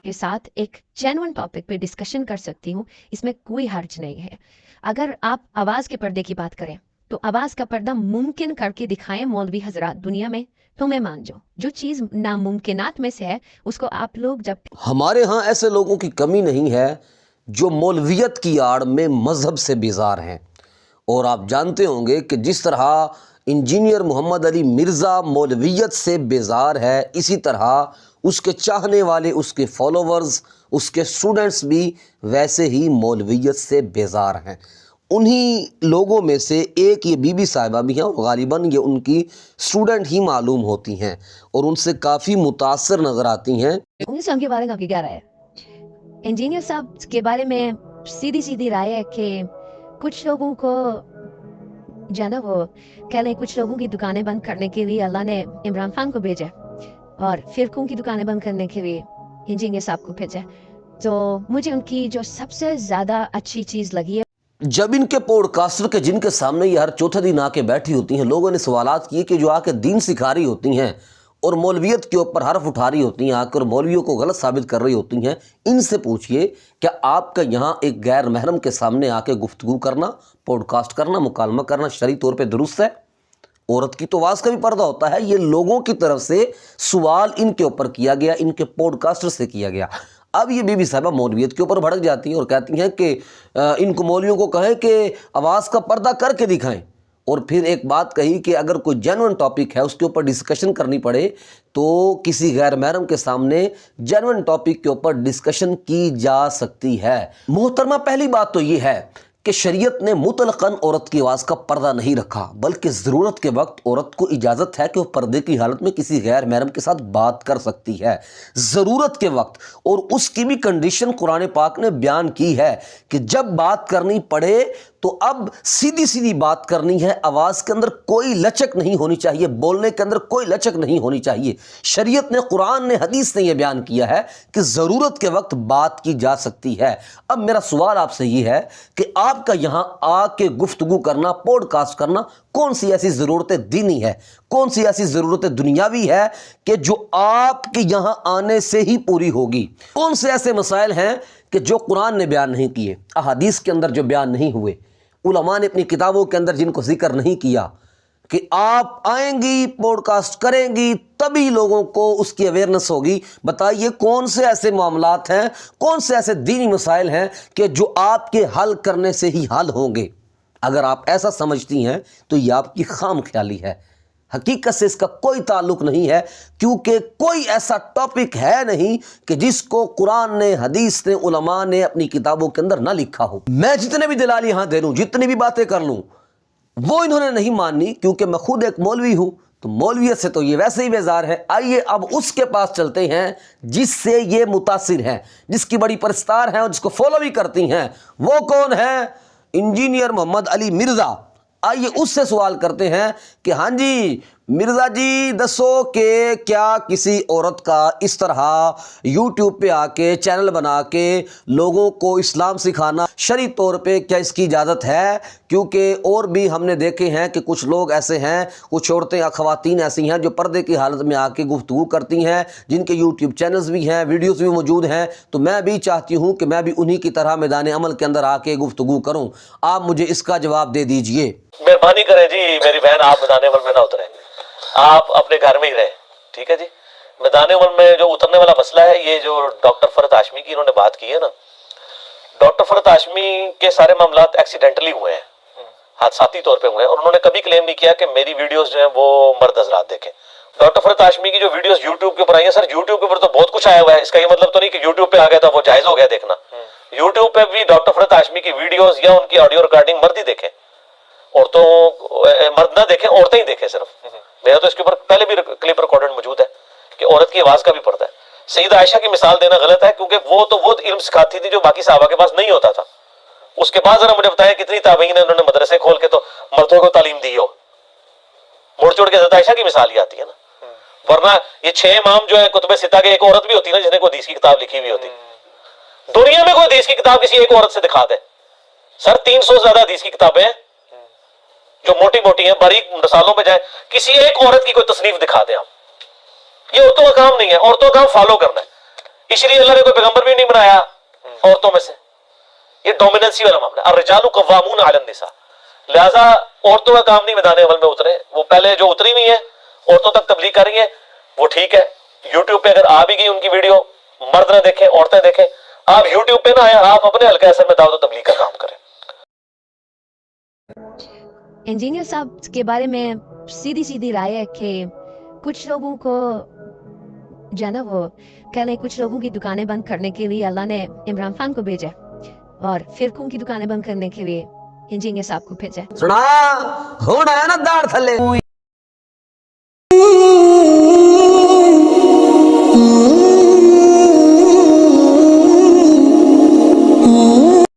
आपके साथ एक जेन्युइन टॉपिक पे डिस्कशन कर सकती हूँ, इसमें कोई हर्ज नहीं है। अगर आप आवाज़ के पर्दे की बात करें तो आवाज़ का पर्दा मुमकिन करके दिखाएं मौलवी हजरात दुनिया में, तो मैं मान जाऊँ। जो चीज़ नामुमकिनात में से है उसको आप लोग जब हमारे यहाँ ऐसे लोगों की कमी नहीं है जो मौलवियत की आड़ में मज़हब से बेजार हैं। और आप जानते होंगे कि जिस तरह इंजीनियर मोहम्मद अली मिर्ज़ा मौलवियत से बेजार है, इसी तरह उसके चाहने वाले, उसके फॉलोवर्स, उसके स्टूडेंट्स भी वैसे ही मौलवियत से बेजार हैं। उन्हीं लोगों में से एक ये बीबी साहिबा भी हैं और ग़ालिबन ये उनकी स्टूडेंट ही मालूम होती हैं और उनसे काफ़ी मुतासर नज़र आती हैं। उनसे उनके बारे में आपकी क्या राय है? इंजीनियर साहब के बारे में सीधी सीधी राय है कि कुछ लोगों को जाना, वो कह लें कुछ लोगों की दुकानें बंद करने के लिए अल्लाह ने इमरान खान को भेजा और फिरकों की दुकानें बंद करने के लिए इंजीनियर साहब को भेजा। तो मुझे उनकी जो सबसे ज़्यादा अच्छी चीज़ लगी है, जब इनके पॉडकास्टर के जिनके सामने ये हर चौथे दिन आके बैठी होती हैं, लोगों ने सवालात किए कि जो आके दीन सिखा रही होती हैं और मौलवियत के ऊपर हरफ उठा रही होती हैं आकर, मौलवियों को गलत साबित कर रही होती हैं, इनसे पूछिए क्या आपका यहाँ एक गैर महरम के सामने आके गुफ्तगू करना, पॉडकास्ट करना, मुकालमा करना शरई तौर पे दुरुस्त है? औरत की तो आवाज़ का भी पर्दा होता है। ये लोगों की तरफ से सवाल इनके ऊपर किया गया, इनके पॉडकास्टर से किया गया। अब ये बीबी साहिबा मौलवियत के ऊपर भड़क जाती हैं और कहती हैं कि इनको मौलवियों को कहें कि आवाज़ का पर्दा करके दिखाएं। और फिर एक बात कही कि अगर कोई जेन्युइन टॉपिक है उसके ऊपर डिस्कशन करनी पड़े तो किसी गैर महरम के सामने जेन्युइन टॉपिक के ऊपर डिस्कशन की जा सकती है। मोहतरमा, पहली बात तो ये है कि शरीयत ने मुतलकन औरत की आवाज़ का पर्दा नहीं रखा, बल्कि ज़रूरत के वक्त औरत को इजाज़त है कि वो पर्दे की हालत में किसी गैर महरम के साथ बात कर सकती है, ज़रूरत के वक्त। और उसकी भी कंडीशन कुरान पाक ने बयान की है कि जब बात करनी पड़े तो अब सीधी सीधी बात करनी है, आवाज़ के अंदर कोई लचक नहीं होनी चाहिए, बोलने के अंदर कोई लचक नहीं होनी चाहिए। शरीयत ने, कुरान ने, हदीस ने यह बयान किया है कि ज़रूरत के वक्त बात की जा सकती है। अब मेरा सवाल आपसे ये है कि आपका यहाँ आके गुफ्तगू करना, पॉडकास्ट करना, कौन सी ऐसी ज़रूरतें दीनी है, कौन सी ऐसी ज़रूरतें दुनियावी है कि जो आपके यहाँ आने से ही पूरी होगी? कौन से ऐसे मसाइल हैं कि जो कुरान ने बयान नहीं किए, अहादीस के अंदर जो बयान नहीं हुए, उलमा ने अपनी किताबों के अंदर जिनको जिक्र नहीं किया कि आप आएंगी, पॉडकास्ट करेंगी तभी लोगों को उसकी अवेयरनेस होगी? बताइए कौन से ऐसे मामलात हैं, कौन से ऐसे दीनी मसाइल हैं कि जो आपके हल करने से ही हल होंगे? अगर आप ऐसा समझती हैं तो ये आपकी खाम ख्याली है, हकीकत से इसका कोई ताल्लुक नहीं है, क्योंकि कोई ऐसा टॉपिक है नहीं कि जिसको कुरान ने, हदीस ने, उलमा ने अपनी किताबों के अंदर ना लिखा हो। मैं जितने भी दलाल यहाँ दे लूँ, जितनी भी बातें कर लूँ, वो इन्होंने नहीं माननी, क्योंकि मैं खुद एक मौलवी हूँ, तो मौलवियत से तो ये वैसे ही बेजार है। आइए अब उसके पास चलते हैं जिससे ये मुतासिर हैं, जिसकी बड़ी परस्तार हैं और जिसको फॉलो भी करती हैं। वो कौन है? इंजीनियर मोहम्मद अली मिर्ज़ा। आइए उससे सवाल करते हैं कि हाँ जी मिर्ज़ा जी, दसो कि क्या किसी औरत का इस तरह यूट्यूब पे आके चैनल बना के लोगों को इस्लाम सिखाना शरई तौर पे क्या इसकी इजाज़त है? क्योंकि और भी हमने देखे हैं कि कुछ लोग ऐसे हैं, कुछ औरतें या ख़वातीन ऐसी हैं जो पर्दे की हालत में आके गुफ्तगू करती हैं, जिनके यूट्यूब चैनल्स भी हैं, वीडियोज़ भी मौजूद हैं। तो मैं भी चाहती हूँ कि मैं भी उन्हीं की तरह मैदान अमल के अंदर आके गुफ्तगू करूँ। आप मुझे इसका जवाब दे दीजिए। मेहरबानी करें जी मेरी बहन, आप मैदान अमल में ना उतरें, आप अपने घर में ही रहें, ठीक है जी। मैदान अमल में जो उतरने वाला मसला है, ये जो डॉक्टर फरहत हाशमी की इन्होंने बात की है ना, डॉक्टर फरहत हाशमी के सारे मामलात एक्सीडेंटली हुए हैं, हादसाती तौर पे हुए हैं, और उन्होंने कभी क्लेम नहीं किया कि मेरी वीडियोस जो हैं वो मर्द हजरात देखें। डॉक्टर फरहत हाशमी की जो वीडियोस यूट्यूब के ऊपर आई है, सर यूट्यूब के ऊपर तो बहुत कुछ आया हुआ है, इसका ये मतलब तो नहीं कि यूट्यूब पे आ गया था वो जायज हो गया देखना। यूट्यूब पे भी डॉक्टर फरहत हाशमी की वीडियोस या उनकी ऑडियो रिकॉर्डिंग मर्द ही देखें, औरतों मर्द ना देखें, औरतें ही देखें सिर्फ। मेरा तो इसके ऊपर पहले भी क्लिप रिकॉर्डेड मौजूद है कि औरत की आवाज का भी पर्दा है। सईदा आयशा की मिसाल देना गलत है, क्योंकि वो इल्म सिखाती थी जो बाकी सहाबा के पास नहीं होता था। उसके बाद जरा मुझे बताया कितनी ताबईन ने उन्होंने मदरसे खोल के तो मर्दों को तालीम दी हो। मुड़ चुड़ के हज़रत आयशा की मिसाल ही आती है ना, वरना ये 6 इमाम जो है कुतुब सित्ता के, एक औरत भी होती ना जिसने कोई हदीस की किताब लिखी हुई होती। दुनिया में कोई हदीस की किताब किसी एक औरत से दिखा दे सर, 300 से ज्यादा हदीस की किताबें हैं जो मोटी मोटी हैं, बारीक मसालों में जाए, किसी एक औरत की कोई तसनीफ दिखा दें आप। ये औरतों का काम नहीं है, औरतों का काम फॉलो करना है। इसलिए अल्लाह ने कोई पैगंबर भी नहीं बनाया औरतों में से। ये डोमिनेंसी वाला मामला, और रिजालु कव्वामून अलन निसा, लिहाजा औरतों का काम नहीं मैदान अमल में उतरे। वो पहले जो उतरी हुई है औरतों तक तबलीग कर रही है वो ठीक है, यूट्यूब पे अगर आ भी गई उनकी वीडियो, मर्द ना देखें औरतें देखें, आप यूट्यूब पे ना आए, आप अपने हल्के असर में दावत तबलीग का काम करें। इंजीनियर साहब के बारे में सीधी सीधी राय है कि कुछ लोगों को जो है ना वो कह लें, कुछ लोगों की दुकानें बंद करने के लिए अल्लाह ने इमरान खान को भेजा और फिरकों की दुकानें बंद करने के लिए इंजीनियर साहब को भेजा। सुना होना है ना दाढ़ थले